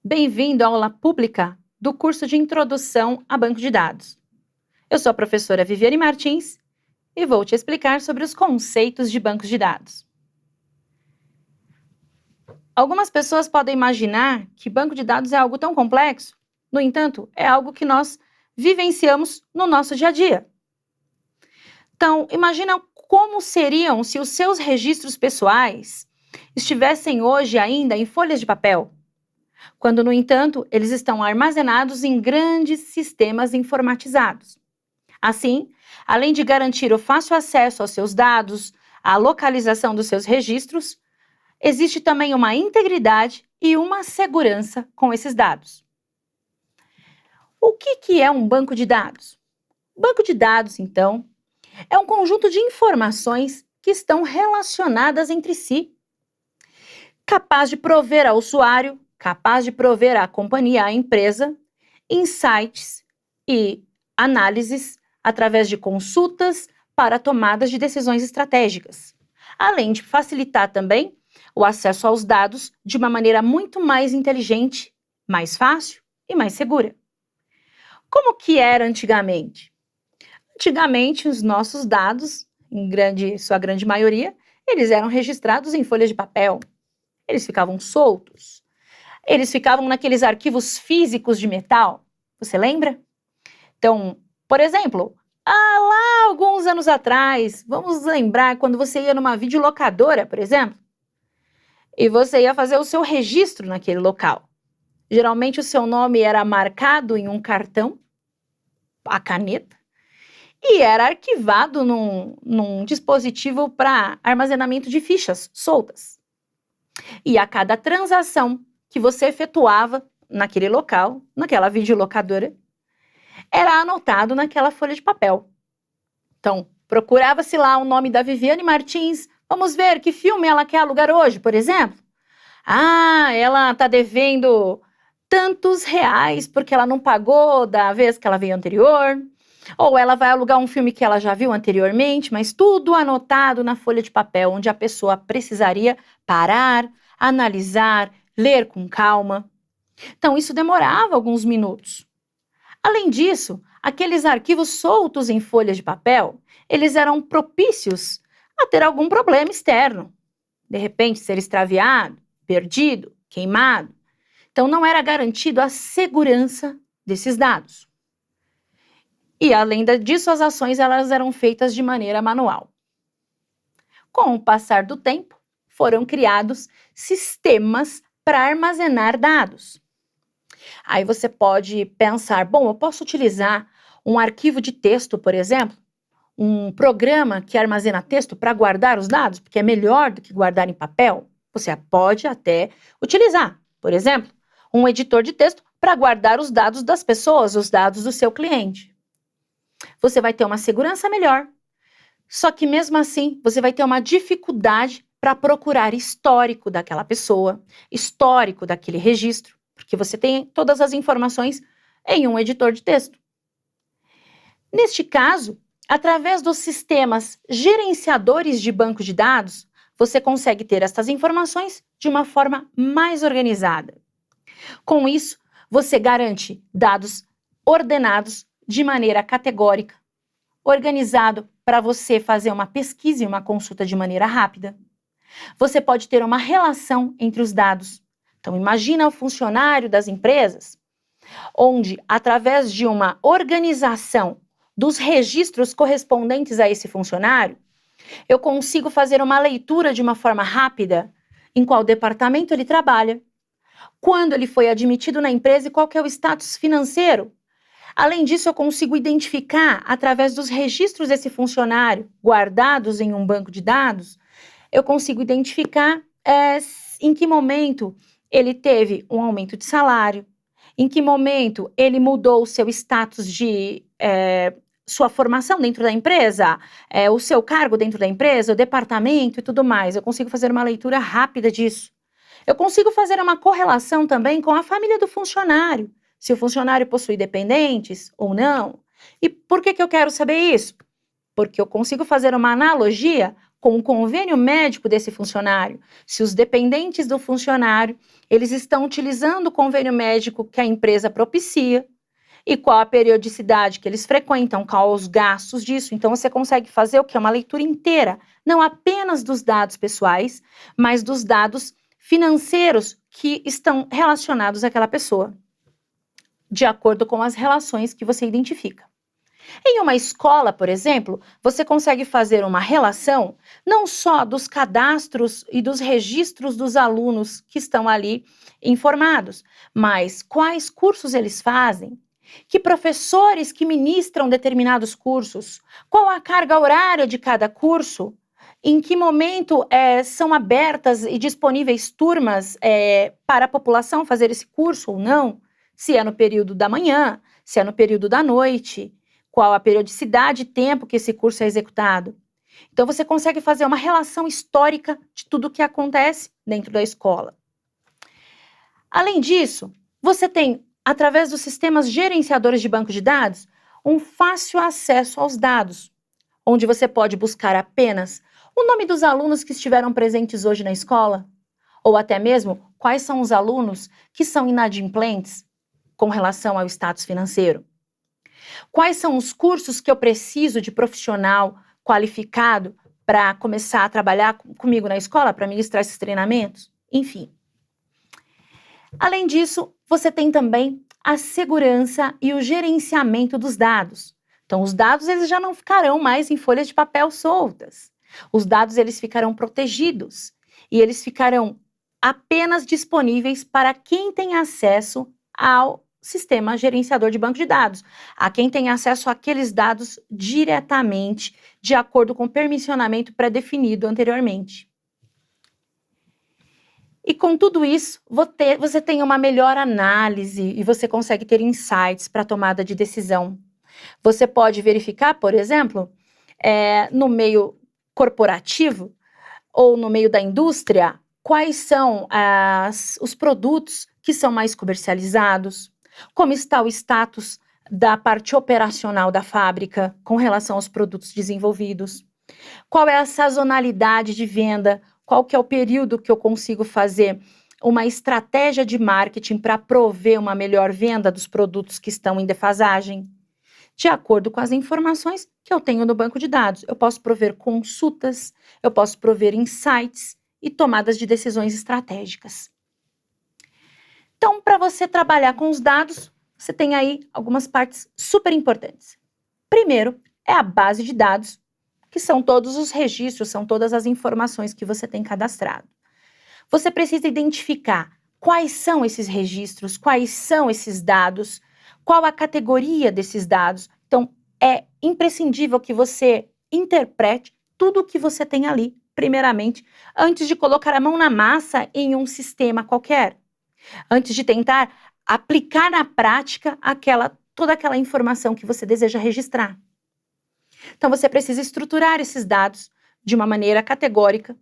Bem-vindo à aula pública do curso de Introdução a Banco de Dados. Eu sou a professora Viviane Martins e vou te explicar sobre os conceitos de bancos de dados. Algumas pessoas podem imaginar que banco de dados é algo tão complexo, no entanto, é algo que nós vivenciamos no nosso dia a dia. Então, imagina como seriam se os seus registros pessoais estivessem hoje ainda em folhas de papel, quando, no entanto, eles estão armazenados em grandes sistemas informatizados. Assim, além de garantir o fácil acesso aos seus dados, a localização dos seus registros, existe também uma integridade e uma segurança com esses dados. O que é um banco de dados? Banco de dados, então, é um conjunto de informações que estão relacionadas entre si, capaz de prover ao usuário, capaz de prover à companhia, à empresa, insights e análises através de consultas para tomadas de decisões estratégicas, além de facilitar também o acesso aos dados de uma maneira muito mais inteligente, mais fácil e mais segura. Como que era antigamente? Antigamente, os nossos dados, sua grande maioria, eles eram registrados em folhas de papel. Eles ficavam soltos. Eles ficavam naqueles arquivos físicos de metal. Você lembra? Então, por exemplo, lá alguns anos atrás, vamos lembrar quando você ia numa videolocadora, por exemplo, e você ia fazer o seu registro naquele local. Geralmente o seu nome era marcado em um cartão, a caneta, e era arquivado num dispositivo para armazenamento de fichas soltas. E a cada transação que você efetuava naquele local, naquela videolocadora, era anotado naquela folha de papel. Então, procurava-se lá o nome da Viviane Martins, vamos ver que filme ela quer alugar hoje, por exemplo. Ela está devendo tantos reais porque ela não pagou da vez que ela veio anterior, ou ela vai alugar um filme que ela já viu anteriormente, mas tudo anotado na folha de papel, onde a pessoa precisaria parar, analisar, ler com calma. Então, isso demorava alguns minutos. Além disso, aqueles arquivos soltos em folhas de papel, eles eram propícios a ter algum problema externo. De repente, ser extraviado, perdido, queimado. Então, não era garantido a segurança desses dados. E, além disso, as ações elas eram feitas de maneira manual. Com o passar do tempo, foram criados sistemas para armazenar dados. Aí você pode pensar, bom, eu posso utilizar um arquivo de texto, por exemplo, um programa que armazena texto para guardar os dados, porque é melhor do que guardar em papel. Você pode até utilizar, por exemplo, um editor de texto para guardar os dados das pessoas, os dados do seu cliente. Você vai ter uma segurança melhor, só que mesmo assim você vai ter uma dificuldade para procurar histórico daquela pessoa, histórico daquele registro, porque você tem todas as informações em um editor de texto. Neste caso, através dos sistemas gerenciadores de banco de dados, você consegue ter essas informações de uma forma mais organizada. Com isso, você garante dados ordenados de maneira categórica, organizado para você fazer uma pesquisa e uma consulta de maneira rápida. Você pode ter uma relação entre os dados. Então, imagina o funcionário das empresas, onde, através de uma organização dos registros correspondentes a esse funcionário, eu consigo fazer uma leitura de uma forma rápida em qual departamento ele trabalha, quando ele foi admitido na empresa e qual que é o status financeiro. Além disso, eu consigo identificar, através dos registros desse funcionário guardados em um banco de dados, eu consigo identificar em que momento ele teve um aumento de salário, em que momento ele mudou o seu status de sua formação dentro da empresa, o seu cargo dentro da empresa, o departamento e tudo mais. Eu consigo fazer uma leitura rápida disso. Eu consigo fazer uma correlação também com a família do funcionário, se o funcionário possui dependentes ou não. E por que eu quero saber isso? Porque eu consigo fazer uma analogia com o convênio médico desse funcionário, se os dependentes do funcionário, eles estão utilizando o convênio médico que a empresa propicia, e qual a periodicidade que eles frequentam, qual os gastos disso. Então, você consegue fazer o quê? Uma leitura inteira, não apenas dos dados pessoais, mas dos dados financeiros que estão relacionados àquela pessoa, de acordo com as relações que você identifica. Em uma escola, por exemplo, você consegue fazer uma relação não só dos cadastros e dos registros dos alunos que estão ali informados, mas quais cursos eles fazem, que professores que ministram determinados cursos, qual a carga horária de cada curso, em que momento são abertas e disponíveis turmas para a população fazer esse curso ou não, se é no período da manhã, se é no período da noite, qual a periodicidade e tempo que esse curso é executado. Então, você consegue fazer uma relação histórica de tudo o que acontece dentro da escola. Além disso, você tem, através dos sistemas gerenciadores de banco de dados, um fácil acesso aos dados, onde você pode buscar apenas o nome dos alunos que estiveram presentes hoje na escola, ou até mesmo quais são os alunos que são inadimplentes com relação ao status financeiro. Quais são os cursos que eu preciso de profissional qualificado para começar a trabalhar comigo na escola, para ministrar esses treinamentos? Enfim. Além disso, você tem também a segurança e o gerenciamento dos dados. Então, os dados eles já não ficarão mais em folhas de papel soltas. Os dados eles ficarão protegidos e eles ficarão apenas disponíveis para quem tem acesso ao sistema gerenciador de banco de dados, a quem tem acesso àqueles dados diretamente, de acordo com o permissionamento pré-definido anteriormente. E com tudo isso, você tem uma melhor análise e você consegue ter insights para a tomada de decisão. Você pode verificar, por exemplo, no meio corporativo ou no meio da indústria, quais são os produtos que são mais comercializados, como está o status da parte operacional da fábrica com relação aos produtos desenvolvidos, qual é a sazonalidade de venda, qual que é o período que eu consigo fazer uma estratégia de marketing para prover uma melhor venda dos produtos que estão em defasagem, de acordo com as informações que eu tenho no banco de dados. Eu posso prover consultas, eu posso prover insights e tomadas de decisões estratégicas. Então, para você trabalhar com os dados, você tem aí algumas partes super importantes. Primeiro, é a base de dados, que são todos os registros, são todas as informações que você tem cadastrado. Você precisa identificar quais são esses registros, quais são esses dados, qual a categoria desses dados. Então, é imprescindível que você interprete tudo o que você tem ali, primeiramente, antes de colocar a mão na massa em um sistema qualquer. Antes de tentar aplicar na prática toda aquela informação que você deseja registrar. Então, você precisa estruturar esses dados de uma maneira categórica,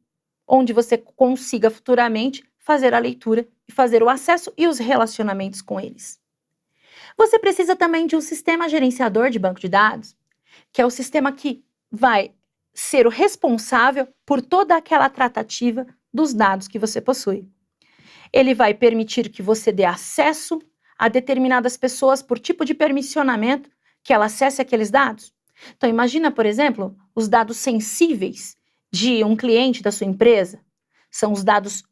onde você consiga futuramente fazer a leitura e fazer o acesso e os relacionamentos com eles. Você precisa também de um sistema gerenciador de banco de dados, que é o sistema que vai ser o responsável por toda aquela tratativa dos dados que você possui. Ele vai permitir que você dê acesso a determinadas pessoas por tipo de permissionamento que ela acesse aqueles dados. Então, imagina, por exemplo, os dados sensíveis de um cliente da sua empresa.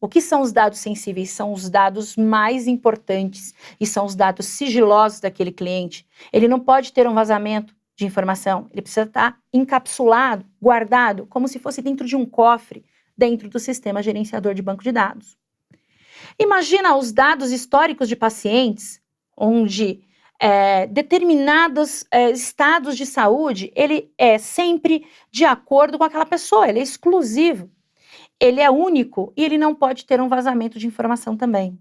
O que são os dados sensíveis? São os dados mais importantes e são os dados sigilosos daquele cliente. Ele não pode ter um vazamento de informação, ele precisa estar encapsulado, guardado, como se fosse dentro de um cofre, dentro do sistema gerenciador de banco de dados. Imagina os dados históricos de pacientes, onde determinados estados de saúde, ele é sempre de acordo com aquela pessoa, ele é exclusivo, ele é único e ele não pode ter um vazamento de informação também.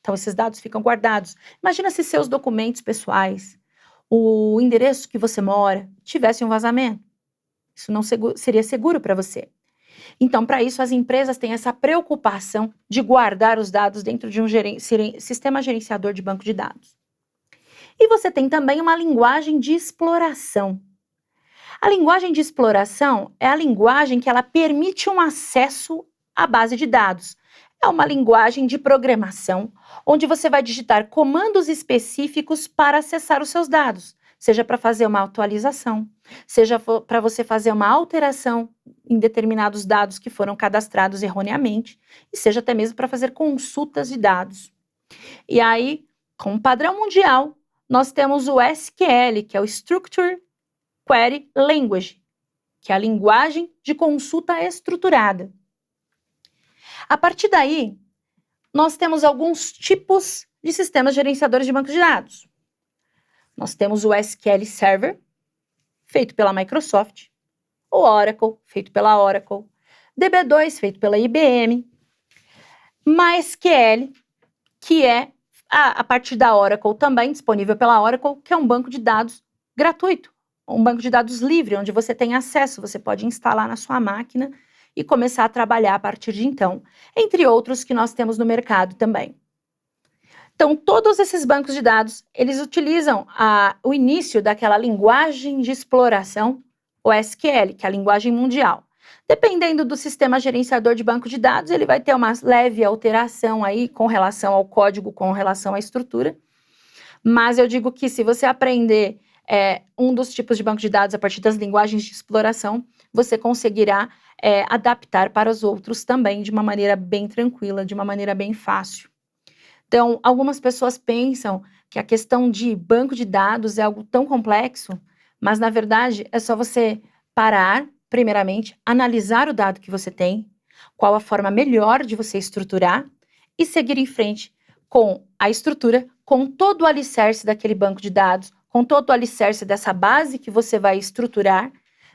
Então, esses dados ficam guardados. Imagina se seus documentos pessoais, o endereço que você mora, tivesse um vazamento. Isso não seria seguro para você. Então, para isso, as empresas têm essa preocupação de guardar os dados dentro de um sistema gerenciador de banco de dados. E você tem também uma linguagem de exploração. A linguagem de exploração é a linguagem que ela permite um acesso à base de dados. É uma linguagem de programação, onde você vai digitar comandos específicos para acessar os seus dados, seja para fazer uma atualização, seja para você fazer uma alteração em determinados dados que foram cadastrados erroneamente, e seja até mesmo para fazer consultas de dados. E aí, com padrão mundial, nós temos o SQL, que é o Structured Query Language, que é a linguagem de consulta estruturada. A partir daí, nós temos alguns tipos de sistemas gerenciadores de bancos de dados. Nós temos o SQL Server, feito pela Microsoft, o Oracle, feito pela Oracle, DB2, feito pela IBM, MySQL, que é a partir da Oracle também, disponível pela Oracle, que é um banco de dados gratuito, um banco de dados livre, onde você tem acesso, você pode instalar na sua máquina e começar a trabalhar a partir de então, entre outros que nós temos no mercado também. Então, todos esses bancos de dados, eles utilizam o início daquela linguagem de exploração, o SQL, que é a linguagem mundial. Dependendo do sistema gerenciador de banco de dados, ele vai ter uma leve alteração aí com relação ao código, com relação à estrutura. Mas eu digo que se você aprender um dos tipos de banco de dados a partir das linguagens de exploração, você conseguirá adaptar para os outros também de uma maneira bem tranquila, de uma maneira bem fácil. Então, algumas pessoas pensam que a questão de banco de dados é algo tão complexo, mas na verdade é só você parar, primeiramente, analisar o dado que você tem, qual a forma melhor de você estruturar e seguir em frente com a estrutura, com todo o alicerce daquele banco de dados, com todo o alicerce dessa base que você vai estruturar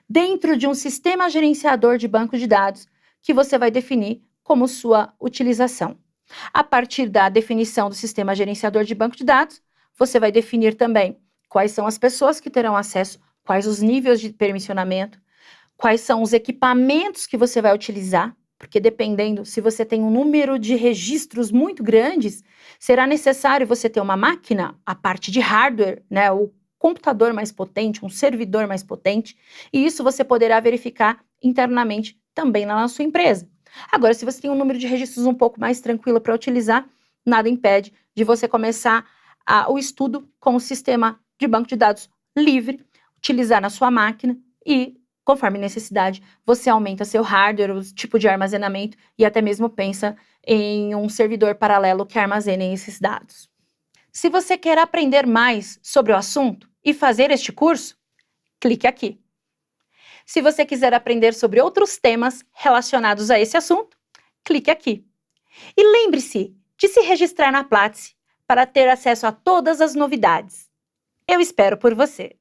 dentro de um sistema gerenciador de banco de dados que você vai definir como sua utilização. A partir da definição do sistema gerenciador de banco de dados, você vai definir também quais são as pessoas que terão acesso, quais os níveis de permissionamento, quais são os equipamentos que você vai utilizar, porque dependendo, se você tem um número de registros muito grandes, será necessário você ter uma máquina, a parte de hardware, né, o computador mais potente, um servidor mais potente, e isso você poderá verificar internamente também na sua empresa. Agora, se você tem um número de registros um pouco mais tranquilo para utilizar, nada impede de você começar o estudo com o sistema de banco de dados livre, utilizar na sua máquina e, conforme necessidade, você aumenta seu hardware, o tipo de armazenamento e até mesmo pensa em um servidor paralelo que armazene esses dados. Se você quer aprender mais sobre o assunto e fazer este curso, clique aqui. Se você quiser aprender sobre outros temas relacionados a esse assunto, clique aqui. E lembre-se de se registrar na Platzi para ter acesso a todas as novidades. Eu espero por você!